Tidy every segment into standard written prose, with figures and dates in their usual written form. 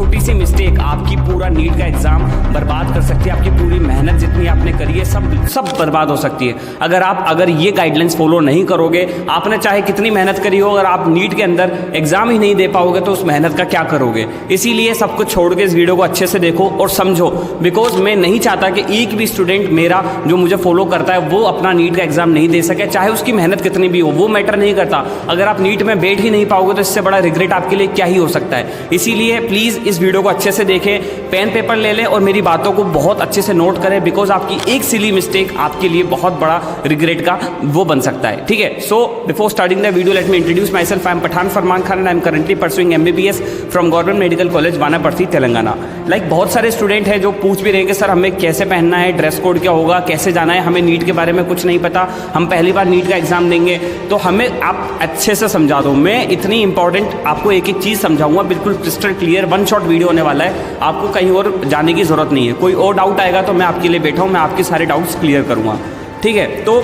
छोटी सी मिस्टेक आपकी पूरा नीट का एग्जाम बर्बाद कर सकती है। आपकी पूरी मेहनत जितनी आपने करी है सब बर्बाद हो सकती है। अगर ये गाइडलाइंस फॉलो नहीं करोगे, आपने चाहे कितनी मेहनत करी हो, अगर आप नीट के अंदर एग्जाम ही नहीं दे पाओगे तो उस मेहनत का क्या करोगे। इसीलिए सब कुछ छोड़ के इस वीडियो को अच्छे से देखो और समझो, बिकॉज मैं नहीं चाहता कि एक भी स्टूडेंट मेरा जो मुझे फॉलो करता है वो अपना नीट का एग्जाम नहीं दे सके, चाहे उसकी मेहनत कितनी भी हो, वो मैटर नहीं करता। अगर आप नीट में बैठ ही नहीं पाओगे तो इससे बड़ा रिग्रेट आपके लिए क्या ही हो सकता है। इसीलिए प्लीज़ इस वीडियो को अच्छे से देखें, पेन पेपर ले लें और मेरी बातों को बहुत अच्छे से नोट करें, बिकॉज आपकी एक सिली मिस्टेक आपके लिए बहुत बड़ा रिग्रेट का वो बन सकता है। ठीक है, so before starting the video let me introduce myself. I am Pathan Farman Khan and I am currently pursuing MBBS फ्रॉम government medical college Wanaparthy Telangana. बहुत सारे स्टूडेंट हैं जो पूछ भी रहे हैं कि सर हमें कैसे पहनना है, ड्रेस कोड क्या होगा, कैसे जाना है, हमें नीट के बारे में कुछ नहीं पता, हम पहली बार नीट का एग्जाम देंगे, तो हमें आप अच्छे से समझा दो। मैं इतनी इंपॉर्टेंट आपको एक एक चीज़ समझाऊंगा, बिल्कुल crystal clear, one shot video होने वाला है, आपको कहीं और जाने की ज़रूरत नहीं है। कोई और डाउट आएगा तो मैं आपके लिए बैठा हूँ, मैं आपके सारे डाउट्स क्लियर करूँगा। ठीक है, तो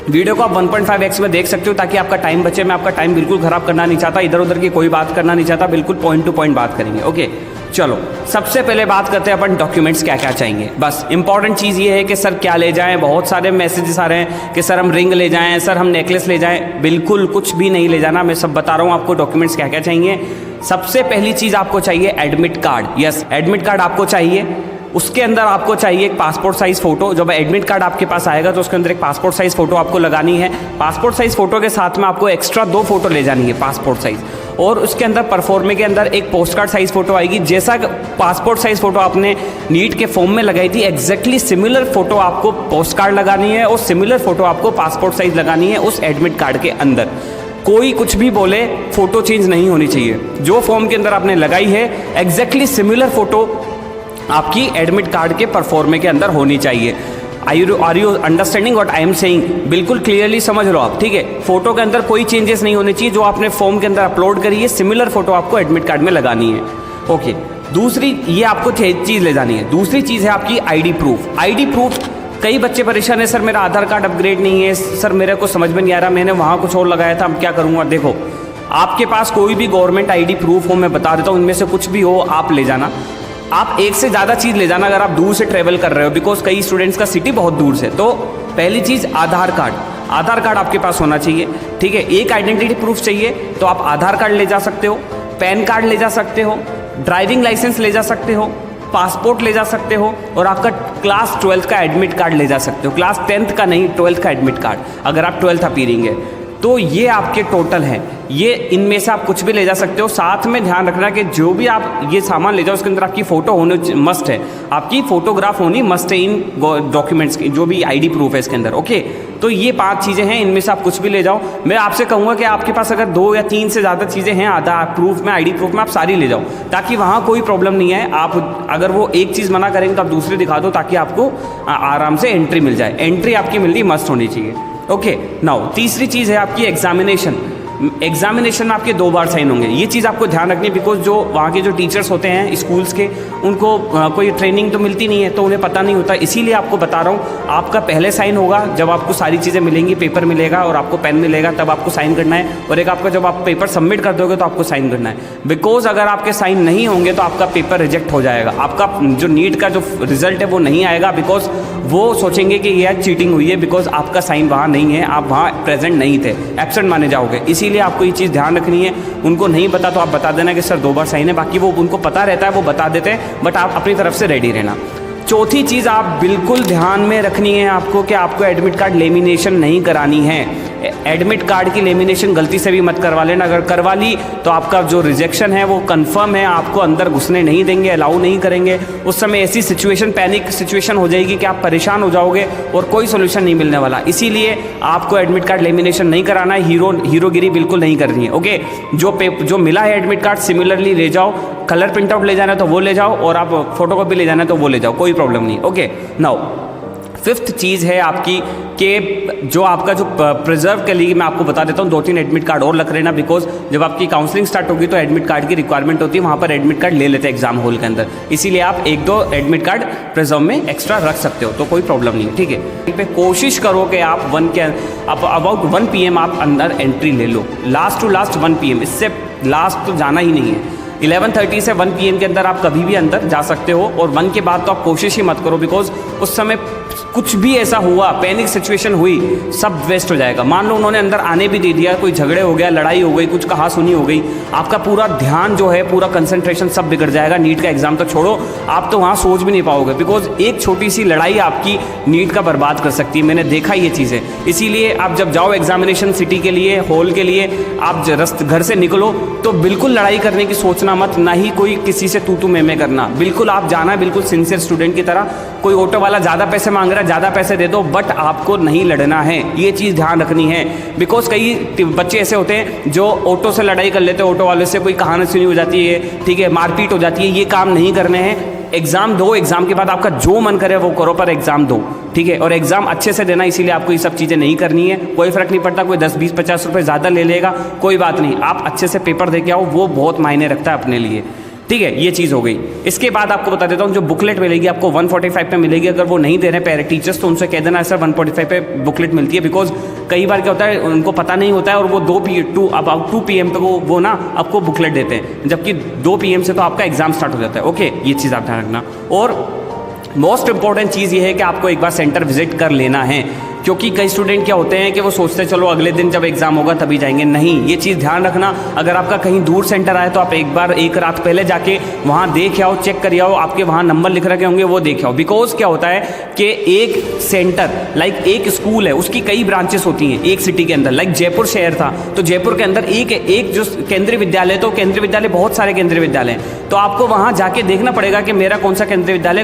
वीडियो को आप 1.5x में देख सकते हो ताकि आपका टाइम बचे। मैं आपका टाइम बिल्कुल ख़राब करना नहीं चाहता, इधर उधर की कोई बात करना नहीं चाहता, बिल्कुल पॉइंट टू पॉइंट बात करेंगे। ओके, चलो सबसे पहले बात करते हैं अपन डॉक्यूमेंट्स क्या क्या चाहिए। बस इंपॉर्टेंट चीज़ ये है कि सर क्या ले जाएं। बहुत सारे मैसेजेस आ रहे हैं कि सर हम रिंग ले जाएं, सर हम नेकलेस ले जाएं। बिल्कुल कुछ भी नहीं ले जाना, मैं सब बता रहा हूँ आपको डॉक्यूमेंट्स क्या क्या चाहिए। सबसे पहली चीज़ आपको चाहिए admit card. Yes, admit card आपको चाहिए। उसके अंदर आपको चाहिए एक पासपोर्ट साइज़ फ़ोटो। जब एडमिट कार्ड आपके पास आएगा तो उसके अंदर एक पासपोर्ट साइज़ फ़ोटो आपको लगानी है। पासपोर्ट साइज़ फ़ोटो के साथ में आपको एक्स्ट्रा 2 फोटो ले जानी है पासपोर्ट साइज़, और उसके अंदर परफॉर्मे के अंदर एक पोस्ट कार्ड साइज़ फ़ोटो आएगी। जैसा पासपोर्ट साइज़ फ़ोटो आपने नीट के फॉर्म में लगाई थी, एग्जैक्टली सिमिलर फ़ोटो आपको पोस्ट कार्ड लगानी है और सिमिलर फ़ोटो आपको पासपोर्ट साइज़ लगानी है उस एडमिट कार्ड के अंदर। कोई कुछ भी बोले, फ़ोटो चेंज नहीं होनी चाहिए। जो फॉर्म के अंदर आपने लगाई है एग्जैक्टली सिमिलर फ़ोटो आपकी एडमिट कार्ड के परफॉर्मे के अंदर होनी चाहिए। Are you understanding what I am saying? बिल्कुल क्लियरली समझ लो आप। ठीक है, फोटो के अंदर कोई चेंजेस नहीं होने चाहिए। जो आपने फॉर्म के अंदर अपलोड करी है सिमिलर फोटो आपको एडमिट कार्ड में लगानी है। ओके, दूसरी ये आपको चीज़ ले जानी है। दूसरी चीज़ है आपकी आईडी प्रूफ। आईडी प्रूफ, कई बच्चे परेशान है, सर मेरा आधार कार्ड अपग्रेड नहीं है, सर मेरे को समझ में नहीं आ रहा, मैंने वहाँ कुछ और लगाया था, अब क्या करूँगा। देखो, आपके पास कोई भी गवर्नमेंट आईडी प्रूफ हो, मैं बता देता हूँ, इनमें से कुछ भी हो आप ले जाना। आप एक से ज़्यादा चीज़ ले जाना अगर आप दूर से ट्रैवल कर रहे हो, बिकॉज कई स्टूडेंट्स का सिटी बहुत दूर से। तो पहली चीज़ आधार कार्ड। आधार कार्ड आपके पास होना चाहिए। ठीक है, एक आइडेंटिटी प्रूफ चाहिए तो आप आधार कार्ड ले जा सकते हो, पैन कार्ड ले जा सकते हो, ड्राइविंग लाइसेंस ले जा सकते हो, पासपोर्ट ले जा सकते हो, और आपका क्लास 12th का एडमिट कार्ड ले जा सकते हो। क्लास 10th का नहीं, 12th का एडमिट कार्ड, अगर आप 12th अपीयरिंग है तो ये आपके टोटल हैं। ये इनमें से आप कुछ भी ले जा सकते हो। साथ में ध्यान रखना कि जो भी आप ये सामान ले जाओ उसके अंदर आपकी फ़ोटो होनी मस्ट है, आपकी फ़ोटोग्राफ होनी मस्ट है इन डॉक्यूमेंट्स की, जो भी आईडी प्रूफ है इसके अंदर। ओके, तो ये 5 चीज़ें हैं, इनमें से आप कुछ भी ले जाओ। मैं आपसे कहूँगा कि आपके पास अगर 2 या 3 से ज़्यादा चीज़ें हैं आधार प्रूफ में, आईडी प्रूफ में, आप सारी ले जाओ ताकि वहाँ कोई प्रॉब्लम नहीं है। आप अगर वो एक चीज़ मना करेंगे तो आप दूसरी दिखा दो ताकि आपको आराम से एंट्री मिल जाए। एंट्री आपकी मिलनी मस्ट होनी चाहिए। ओके, नाउ तीसरी चीज़ है आपकी एग्जामिनेशन। एग्जामिनेशन में आपके 2 बार साइन होंगे। ये चीज़ आपको ध्यान रखनी है, बिकॉज जो वहाँ के जो टीचर्स होते हैं स्कूल्स के, उनको कोई ट्रेनिंग तो मिलती नहीं है, तो उन्हें पता नहीं होता। इसीलिए आपको बता रहा हूँ, आपका पहले साइन होगा जब आपको सारी चीज़ें मिलेंगी, पेपर मिलेगा और आपको पेन मिलेगा, तब आपको साइन करना है। और एक आपका जब आप पेपर सबमिट कर दोगे तो आपको साइन करना है, बिकॉज अगर आपके साइन नहीं होंगे तो आपका पेपर रिजेक्ट हो जाएगा। आपका जो नीट का जो रिजल्ट है वो नहीं आएगा, बिकॉज वो सोचेंगे कि यह चीटिंग हुई है, बिकॉज आपका साइन वहाँ नहीं है, आप वहाँ प्रेजेंट नहीं थे, एब्सेंट माने जाओगे। इसीलिए आपको ये चीज़ ध्यान रखनी है। उनको नहीं पता तो आप बता देना कि सर 2 बार साइन है, बाकी वो उनको पता रहता है, वो बता देते हैं, बट आप अपनी तरफ से रेडी रहना। चौथी चीज़ आप बिल्कुल ध्यान में रखनी है आपको कि आपको एडमिट कार्ड लेमिनेशन नहीं करानी है। एडमिट कार्ड की लेमिनेशन गलती से भी मत करवा लेना। अगर करवा ली तो आपका जो रिजेक्शन है वो कंफर्म है, आपको अंदर घुसने नहीं देंगे, अलाउ नहीं करेंगे। उस समय ऐसी सिचुएशन, पैनिक सिचुएशन हो जाएगी कि आप परेशान हो जाओगे और कोई सोल्यूशन नहीं मिलने वाला। इसीलिए आपको एडमिट कार्ड लेमिनेशन नहीं कराना है, हीरोगिरी बिल्कुल नहीं करनी है। ओके, जो मिला है एडमिट कार्ड सिमिलरली ले जाओ। कलर प्रिंट आउट ले जाना है तो वो ले जाओ, और आप फोटोकॉपी ले जाना है तो वो ले जाओ, कोई प्रॉब्लम नहीं। ओके, नाउ 5th चीज़ है आपकी कि जो आपका जो प्रिजर्व के लिए मैं आपको बता देता हूँ, 2-3 एडमिट कार्ड और रख लेना, बिकॉज जब आपकी काउंसलिंग स्टार्ट होगी तो एडमिट कार्ड की रिक्वायरमेंट होती है, वहाँ पर एडमिट कार्ड ले लेते हैं एग्जाम हॉल के अंदर। इसीलिए आप 1-2 एडमिट कार्ड प्रिजर्व में एक्स्ट्रा रख सकते हो, तो कोई प्रॉब्लम नहीं है। ठीक है, पे कोशिश करो कि आप अबाउट 1 PM आप अंदर एंट्री ले लो, लास्ट टू लास्ट 1 PM, इससे लास्ट तो जाना ही नहीं है। 11:30 से 1 PM के अंदर आप कभी भी अंदर जा सकते हो, और 1 के बाद तो आप कोशिश ही मत करो, बिकॉज उस समय कुछ भी ऐसा हुआ, पैनिक सिचुएशन हुई, सब वेस्ट हो जाएगा। मान लो उन्होंने अंदर आने भी दे दिया, कोई झगड़े हो गया, लड़ाई हो गई, कुछ कहा सुनी हो गई, आपका पूरा ध्यान जो है, पूरा कंसंट्रेशन सब बिगड़ जाएगा। नीट का एग्जाम तो छोड़ो, आप तो वहाँ सोच भी नहीं पाओगे, बिकॉज एक छोटी सी लड़ाई आपकी नीट का बर्बाद कर सकती है। मैंने देखा ये चीज़ें। इसीलिए आप जब जाओ एग्जामिनेशन सिटी के लिए, हॉल के लिए, आप घर से निकलो तो बिल्कुल लड़ाई करने की सोचना मत, ना ही कोई किसी से तू मैं करना। बिल्कुल आप जाना है बिल्कुल सिंसियर स्टूडेंट की तरह। कोई ऑटो वाला ज़्यादा पैसे मांग रहा है, ज़्यादा पैसे दे दो, बट आपको नहीं लड़ना है, ये चीज़ ध्यान रखनी है। बिकॉज कई बच्चे ऐसे होते हैं जो ऑटो से लड़ाई कर लेते हैं, ऑटो वाले से कोई कहानी सुनी हो जाती है, ठीक है, मारपीट हो जाती है। ये काम नहीं करने हैं। एग्जाम दो, एग्जाम के बाद आपका जो मन करे वो करो, पर एग्जाम दो, ठीक है, और एग्जाम अच्छे से देना। इसीलिए आपको ये सब चीज़ें नहीं करनी है। कोई फर्क नहीं पड़ता, कोई 10, 20, 50 रुपये ज़्यादा ले लेगा, कोई बात नहीं। आप अच्छे से पेपर दे के आओ, वो बहुत मायने रखता है अपने लिए, ठीक है। ये चीज़ हो गई। इसके बाद आपको बता देता हूँ, जो बुकलेट मिलेगी आपको 145 पे मिलेगी। अगर वो नहीं दे रहे पेरेंट टीचर्स तो उनसे कह देना सर 145 पे बुकलेट मिलती है। बिकॉज कई बार क्या होता है, उनको पता नहीं होता है और वो 2 PM पे वो ना आपको बुकलेट देते हैं, जबकि 2 PM से तो आपका एग्जाम स्टार्ट हो जाता है। ओके, ये चीज़ आप ध्यान रखना। और मोस्ट इंपॉर्टेंट चीज़ ये है कि आपको एक बार सेंटर विजिट कर लेना है, क्योंकि कई स्टूडेंट क्या होते हैं कि वो सोचते हैं चलो अगले दिन जब एग्जाम होगा तभी जाएंगे। नहीं, ये चीज़ ध्यान रखना। अगर आपका कहीं दूर सेंटर आए तो आप एक रात पहले जाके वहाँ देख आओ, चेक कर आओ, आपके वहाँ नंबर लिख रखे होंगे, वो देख आओ। बिकॉज क्या होता है कि एक सेंटर लाइक एक स्कूल है, उसकी कई ब्रांचेस होती हैं एक सिटी के अंदर। लाइक जयपुर शहर था तो जयपुर के अंदर एक जो केंद्रीय विद्यालय, तो केंद्रीय विद्यालय बहुत सारे केंद्रीय विद्यालय हैं, तो आपको वहाँ जाके देखना पड़ेगा कि मेरा कौन सा केंद्रीय विद्यालय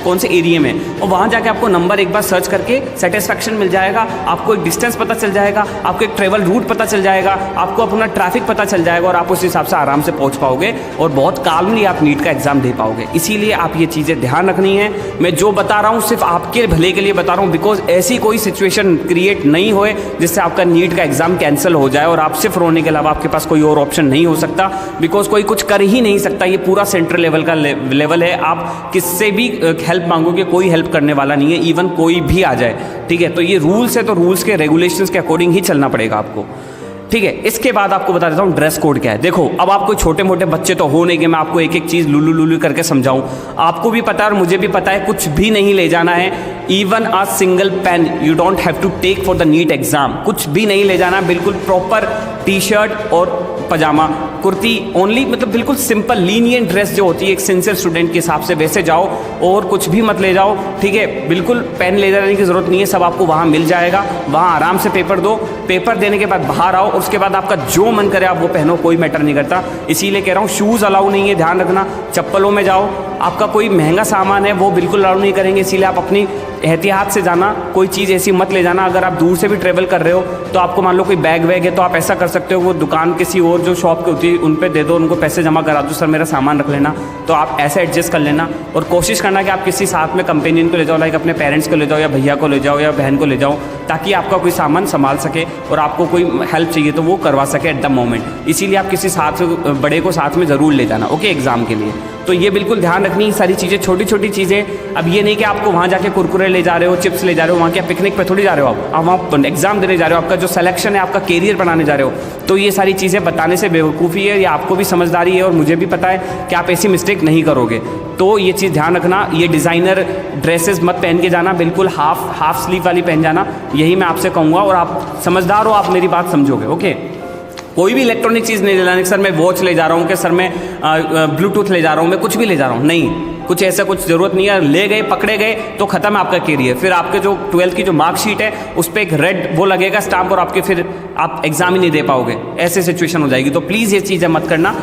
कौन से एरिया में, और वहाँ जाके आपको नंबर एक बार सर्च करके सेटिस्फैक्शन मिल जाएगा, आपको एक डिस्टेंस पता चल जाएगा, आपको एक ट्रेवल रूट पता चल जाएगा, आपको अपना ट्रैफिक पता चल जाएगा, और आप उस हिसाब से आराम से पहुंच पाओगे और बहुत काल्मली आप नीट का एग्जाम दे पाओगे। इसीलिए आप ये चीज़ें ध्यान रखनी है। मैं जो बता रहा हूँ सिर्फ आपके भले के लिए बता रहा हूँ, बिकॉज ऐसी कोई सिचुएशन क्रिएट नहीं होए जिससे आपका नीट का एग्जाम कैंसिल हो जाए और आप सिर्फ रोने के अलावा आपके पास कोई और ऑप्शन नहीं हो सकता। बिकॉज कोई कुछ कर ही नहीं सकता, ये पूरा सेंट्रल लेवल का लेवल है। आप किससे भी हेल्प मांगोगे, कोई हेल्प करने वाला नहीं है, इवन कोई भी आ जाए, ठीक है। तो ये रूल्स है, तो रूल्स के रेगुलेशंस के अकॉर्डिंग ही चलना पड़ेगा आपको, ठीक है। इसके बाद आपको बता देता हूँ ड्रेस कोड क्या है। देखो, अब आप कोई छोटे मोटे बच्चे तो हो नहीं कि मैं आपको एक एक चीज़ लुलू करके समझाऊं। आपको भी पता है और मुझे भी पता है, कुछ भी नहीं ले जाना है। Even a single pen you don't have to take for the NEET exam. कुछ भी नहीं ले जाना, बिल्कुल प्रॉपर टी-शर्ट और पजामा, कुर्ती ओनली, मतलब बिल्कुल सिंपल लीनियंट ड्रेस जो होती है एक सिंसियर स्टूडेंट के हिसाब से, वैसे जाओ और कुछ भी मत ले जाओ, ठीक है। बिल्कुल पेन ले जाने की ज़रूरत नहीं है, सब आपको वहाँ मिल जाएगा। वहाँ आराम से पेपर दो, पेपर देने के बाद बाहर आओ, उसके बाद आपका जो मन करे आप वो पहनो, कोई मैटर नहीं करता। इसीलिए कह रहा हूँ शूज़ अलाउ नहीं है, ध्यान रखना। चप्पलों में जाओ, आपका कोई महंगा सामान है वो बिल्कुल अलाउ नहीं करेंगे, इसीलिए आप अपनी एहतियात से जाना। कोई चीज़ ऐसी मत ले जाना। अगर आप दूर से भी ट्रेवल कर रहे हो तो आपको मान लो कोई बैग वैग है तो आप ऐसा कर सकते हो, वो दुकान किसी और जो शॉप की होती है उन पे दे दो, उनको पैसे जमा करा दो, सर मेरा सामान रख लेना, तो आप ऐसे एडजस्ट कर लेना। और कोशिश करना कि आप किसी साथ में कंपेनियन को ले जाओ, लाइक अपने पेरेंट्स को ले जाओ या भैया को ले जाओ या बहन को ले जाओ, ताकि आपका कोई सामान संभाल सके और आपको कोई हेल्प चाहिए तो वो करवा सके एट द मोमेंट। इसीलिए आप किसी साथ बड़े को साथ में ज़रूर ले जाना, ओके, एग्ज़ाम के लिए। तो ये बिल्कुल ध्यान रखनी सारी चीज़ें, छोटी छोटी चीज़ें। अब ये नहीं कि आपको वहाँ जाके कुरकुरे ले जा रहे हो, चिप्स ले जा रहे हो, वहाँ के पिकनिक पे थोड़ी जा रहे हो आप वहाँ एग्जाम देने जा रहे हो, आपका जो सिलेक्शन है, आपका कैरियर बनाने जा रहे हो। तो ये सारी चीज़ें बताने से बेवकूफ़ी है, या आपको भी समझदारी है और मुझे भी पता है कि आप ऐसी मिस्टेक नहीं करोगे। तो ये चीज़ ध्यान रखना। ये डिज़ाइनर ड्रेसेस मत पहन के जाना, बिल्कुल हाफ स्लीव वाली पहन जाना, यही मैं आपसे कहूँगा। और आप समझदार हो, आप मेरी बात समझोगे, ओके। कोई भी इलेक्ट्रॉनिक चीज़ नहीं ले जाने कि सर मैं वॉच ले जा रहा हूँ, कि सर मैं ब्लूटूथ ले जा रहा हूँ, मैं कुछ भी ले जा रहा हूँ, नहीं, कुछ ऐसा कुछ ज़रूरत नहीं है। ले गए, पकड़े गए तो ख़त्म है आपका कैरियर। फिर आपके जो 12th की जो मार्कशीट है उस पर एक रेड वो लगेगा स्टाम्प, और आपके फिर आप एग्ज़ाम ही नहीं दे पाओगे, ऐसे सिचुएशन हो जाएगी। तो प्लीज़ ये चीज़ें मत करना।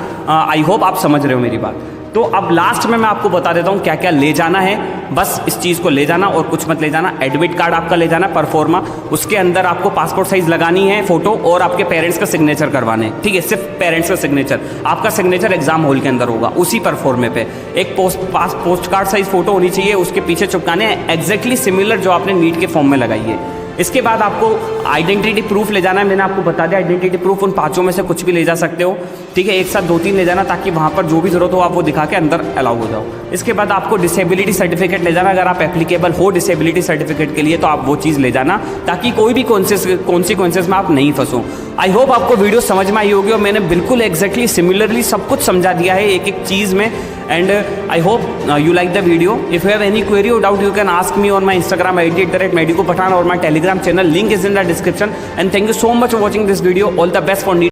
आई होप आप समझ रहे हो मेरी बात। तो अब लास्ट में मैं आपको बता देता हूँ क्या क्या ले जाना है। बस इस चीज़ को ले जाना और कुछ मत ले जाना। एडमिट कार्ड आपका ले जाना परफॉर्मा, उसके अंदर आपको पासपोर्ट साइज लगानी है फ़ोटो, और आपके पेरेंट्स का सिग्नेचर करवाने, ठीक है, सिर्फ पेरेंट्स का सिग्नेचर। आपका सिग्नेचर एग्जाम हॉल के अंदर होगा, उसी परफॉर्मे पे एक पोस्ट कार्ड साइज फ़ोटो होनी चाहिए, उसके पीछे चिपकाने एग्जैक्टली सिमिलर जो आपने नीट के फॉर्म में लगाई है। इसके बाद आपको आइडेंटिटी प्रूफ ले जाना है। मैंने आपको बता दिया आइडेंटिटी प्रूफ उन 5 में से कुछ भी ले जा सकते हो, ठीक है। एक साथ 2-3 ले जाना ताकि वहाँ पर जो भी जरूरत हो आप वो दिखा के अंदर अलाउ हो जाओ। इसके बाद आपको डिसेबिलिटी सर्टिफिकेट ले जाना, अगर आप एप्लीकेबल हो डिसेबिलिटी सर्टिफिकेट के लिए तो आप वो चीज़ ले जाना ताकि कोई भी कॉन्सिक्वेंसेस में आप नहीं फंसो। आई होप आपको वीडियो समझ में आई होगी और मैंने बिल्कुल एग्जैक्टली सिमिलरली सब कुछ समझा दिया है एक एक चीज़ में। And I hope you like the video. If you have any query और doubt you can ask me on my Instagram ID @Medico Pathan और माई Telegram channel, link is in the description. And thank you so much for watching this video. All the best for NEET.